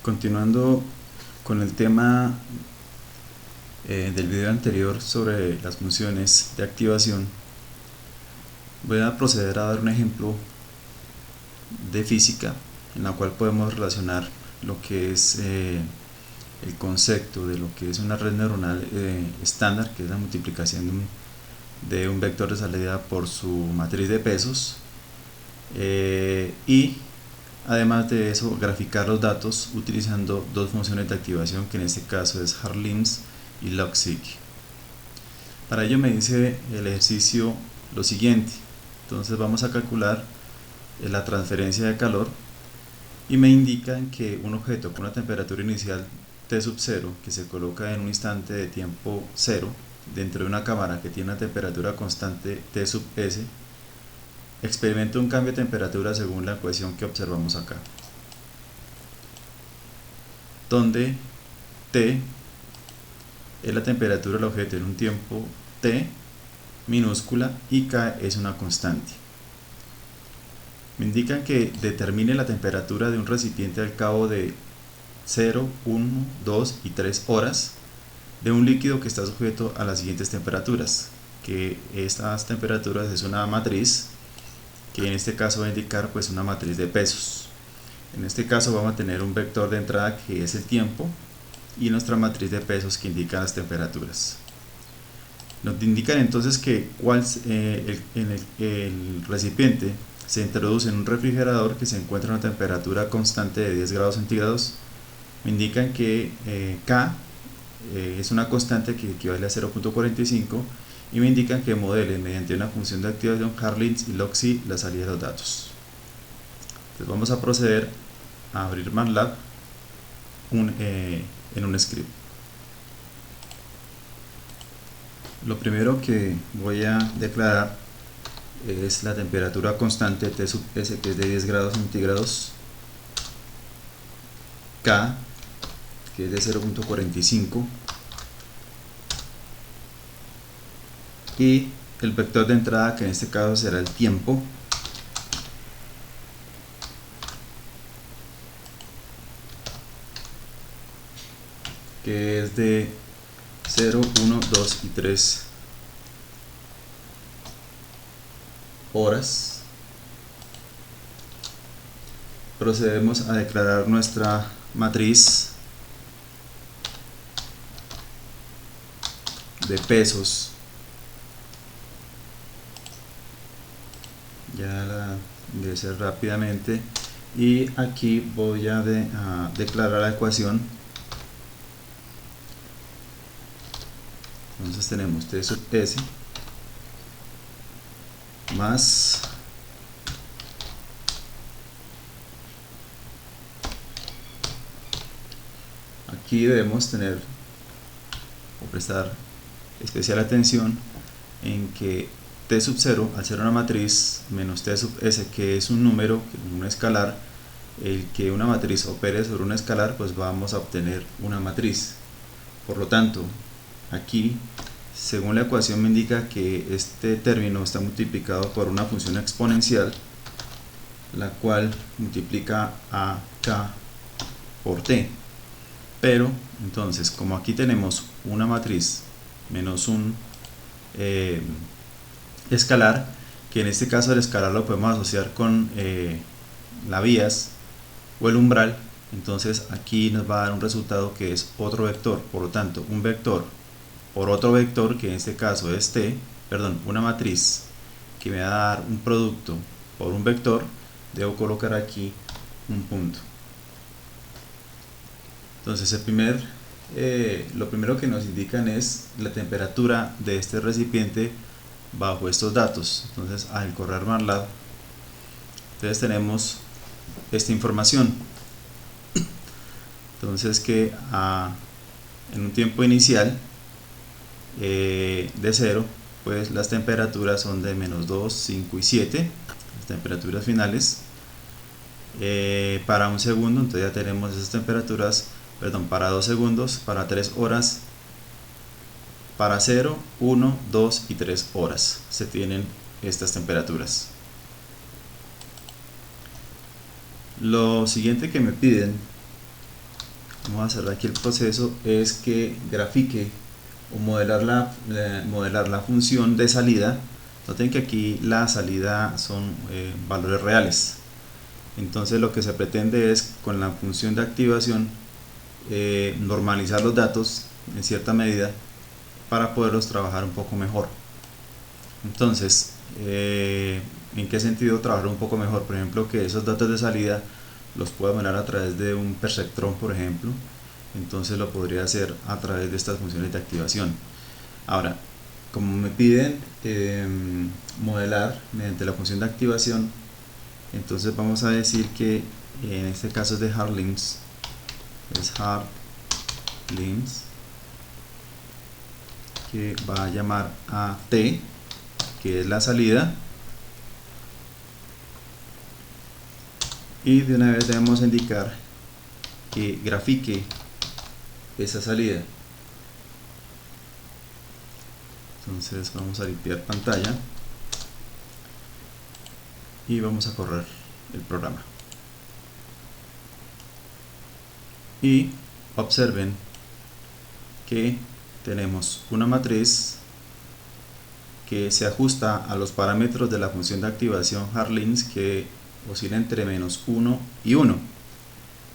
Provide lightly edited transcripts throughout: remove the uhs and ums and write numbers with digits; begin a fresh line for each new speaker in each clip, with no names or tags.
Continuando con el tema del video anterior sobre las funciones de activación, voy a proceder a dar un ejemplo de física en la cual podemos relacionar lo que es el concepto de lo que es una red neuronal estándar, que es la multiplicación de un vector de salida por su matriz de pesos, y además de eso graficar los datos utilizando dos funciones de activación, que en este caso es Harlim's y log_seq. Para ello me dice el ejercicio lo siguiente. Entonces vamos a calcular la transferencia de calor y me indican que un objeto con una temperatura inicial T sub 0 que se coloca en un instante de tiempo 0 dentro de una cámara que tiene una temperatura constante T sub S experimenta un cambio de temperatura según la ecuación que observamos acá, donde T es la temperatura del objeto en un tiempo T minúscula y K es una constante. Me indican que determine la temperatura de un recipiente al cabo de 0, 1, 2 y 3 horas de un líquido que está sujeto a las siguientes temperaturas, que estas temperaturas es una matriz que en este caso va a indicar pues una matriz de pesos. En este caso vamos a tener un vector de entrada que es el tiempo y nuestra matriz de pesos que indica las temperaturas. Nos indican entonces que el recipiente se introduce en un refrigerador que se encuentra a una temperatura constante de 10 grados centígrados. Me indican que K es una constante que equivale a 0.45 y me indican que modele mediante una función de activación Harlim's y log_seq la salida de los datos. Entonces vamos a proceder a abrir MATLAB en un script. Lo primero que voy a declarar es la temperatura constante T sub S, que es de 10 grados centígrados, K, que es de 0.45, y el vector de entrada, que en este caso será el tiempo, que es de 0, 1, 2 y 3 horas. Procedemos a declarar nuestra matriz de pesos. Ya la ingresé rápidamente y aquí voy a declarar la ecuación. Entonces tenemos T sub S más aquí debemos tener o prestar especial atención en que T sub 0, al ser una matriz, menos T sub S, que es un número, un escalar, el que una matriz opere sobre un escalar, pues vamos a obtener una matriz. Por lo tanto, aquí, según la ecuación, me indica que este término está multiplicado por una función exponencial, la cual multiplica a K por T. Pero, entonces, como aquí tenemos una matriz menos un escalar, que en este caso el escalar lo podemos asociar con la bias o el umbral, entonces aquí nos va a dar un resultado que es otro vector. Por lo tanto, un vector por otro vector, que en este caso es una matriz que me va a dar un producto por un vector, debo colocar aquí un punto. Entonces lo primero que nos indican es la temperatura de este recipiente bajo estos datos. Entonces al correr MATLAB, entonces tenemos esta información. Entonces que en un tiempo inicial de 0, pues las temperaturas son de menos 2, 5 y 7, las temperaturas finales. Para un segundo, entonces ya tenemos esas temperaturas, para 2 segundos, para 3 horas, para 0, 1, 2 y 3 horas se tienen estas temperaturas. Lo siguiente que me piden vamos a hacer aquí el proceso, es que grafique o modelar la función de salida. Noten que aquí la salida son valores reales. Entonces lo que se pretende es, con la función de activación, normalizar los datos en cierta medida para poderlos trabajar un poco mejor. Entonces, ¿en qué sentido trabajar un poco mejor? Por ejemplo, que esos datos de salida los pueda mirar a través de un perceptrón, por ejemplo. Entonces lo podría hacer a través de estas funciones de activación. Ahora, como me piden modelar mediante la función de activación, entonces vamos a decir que en este caso es de HardLinks, es HardLinks, que va a llamar a T, que es la salida, y de una vez debemos indicar que grafique esa salida. Entonces vamos a limpiar pantalla y vamos a correr el programa. Y observen que tenemos una matriz que se ajusta a los parámetros de la función de activación HardLinks, que oscila entre -1 y 1.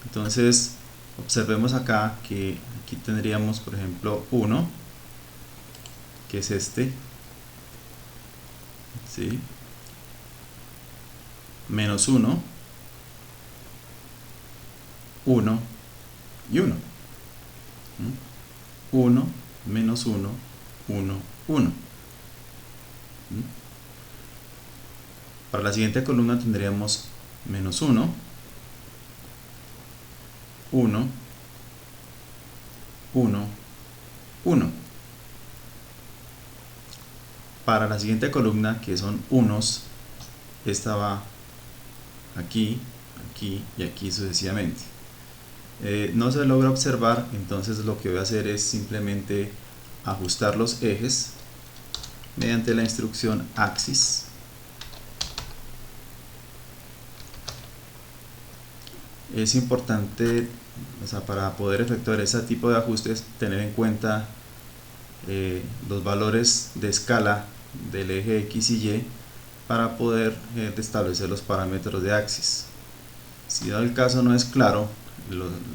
Entonces observemos acá que aquí tendríamos, por ejemplo, 1, que es este, ¿sí? -1, 1 y 1. 1, -1, 1, 1. Para la siguiente columna tendríamos -1, 1, 1, 1. Para la siguiente columna, que son unos, esta va aquí, aquí y aquí sucesivamente. No se logra observar, entonces lo que voy a hacer es simplemente ajustar los ejes mediante la instrucción axis. Es importante, para poder efectuar ese tipo de ajustes, tener en cuenta los valores de escala del eje X y Y para poder establecer los parámetros de axis. Si dado el caso no es claro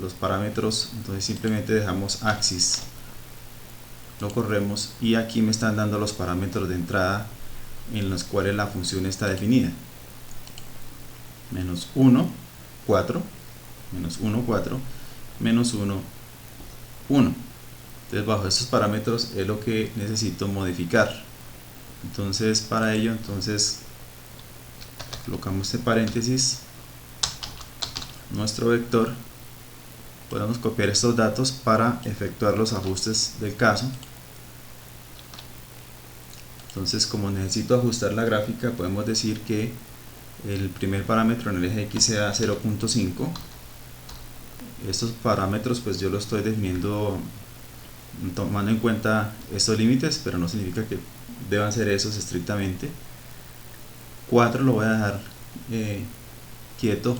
los parámetros, entonces simplemente dejamos axis, lo corremos y aquí me están dando los parámetros de entrada en los cuales la función está definida. -1, 4, -1, 4, -1, 1. Entonces bajo estos parámetros es lo que necesito modificar. Entonces para ello, colocamos este paréntesis, nuestro vector, podemos copiar estos datos para efectuar los ajustes del caso. Entonces, como necesito ajustar la gráfica, podemos decir que el primer parámetro en el eje X sea 0.5. Estos parámetros pues yo los estoy definiendo tomando en cuenta estos límites, pero no significa que deban ser esos estrictamente. 4 lo voy a dejar quieto.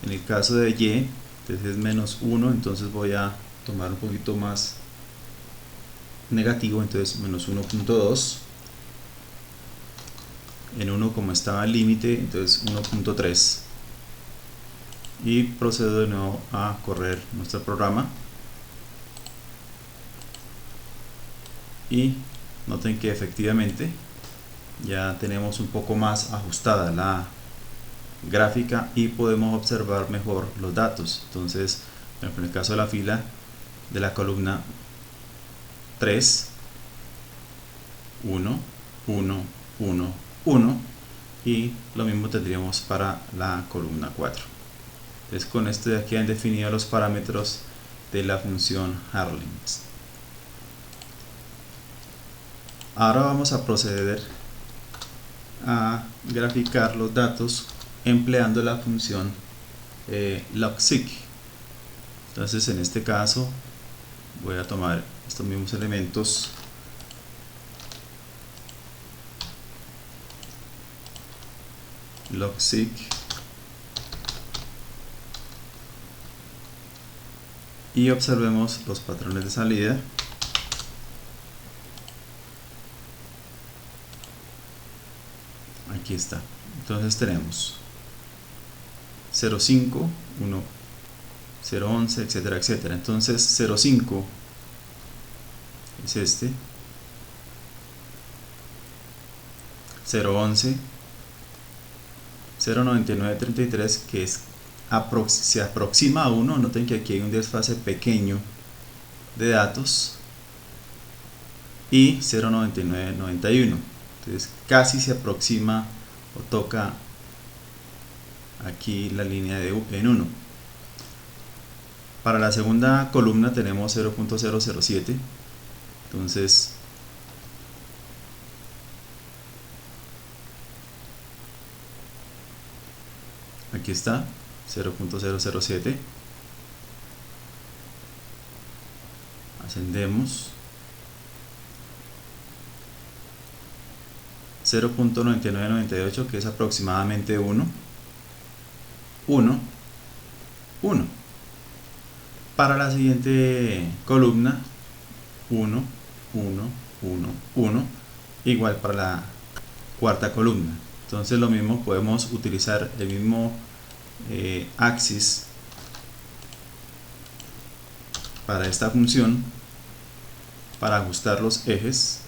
En el caso de Y, entonces es -1, entonces voy a tomar un poquito más negativo, entonces -1.2. En 1, como estaba el límite, entonces 1.3. y procedo de nuevo a correr nuestro programa y noten que efectivamente ya tenemos un poco más ajustada la gráfica y podemos observar mejor los datos. Entonces, en el caso de la fila de la columna 3, 1, 1, 1, 1, y lo mismo tendríamos para la columna 4. Entonces, con esto de aquí han definido los parámetros de la función HardLinks. Ahora vamos a proceder a graficar los datos empleando la función logseek. Entonces, en este caso voy a tomar estos mismos elementos logseek y observemos los patrones de salida. Aquí está. Entonces tenemos 0,5, 1, 0,11, etcétera, etcétera. Entonces 0,5 es este, 0,11, 0,9933, que es se aproxima a 1. Noten que aquí hay un desfase pequeño de datos, y 0,9991. Entonces casi se aproxima o toca aquí la línea en 1. Para la segunda columna tenemos 0.007. Entonces aquí está 0.007. Ascendemos 0.9998, que es aproximadamente 1, 1, 1. Para la siguiente columna 1, 1, 1, 1, igual para la cuarta columna. Entonces lo mismo, podemos utilizar el mismo axis para esta función para ajustar los ejes.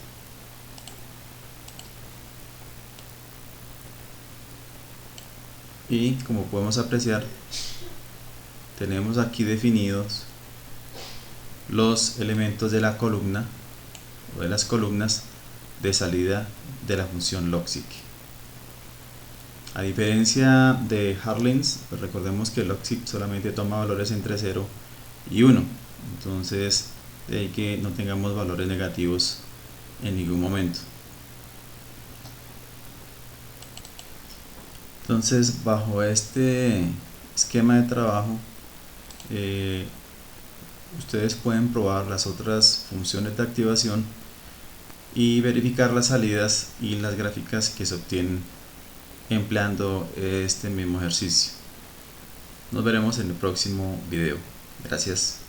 Y como podemos apreciar, tenemos aquí definidos los elementos de la columna o de las columnas de salida de la función logic. A diferencia de Harlins, pues recordemos que logic solamente toma valores entre 0 y 1. Entonces, de ahí que no tengamos valores negativos en ningún momento. Entonces, bajo este esquema de trabajo, ustedes pueden probar las otras funciones de activación y verificar las salidas y las gráficas que se obtienen empleando este mismo ejercicio. Nos veremos en el próximo video. Gracias.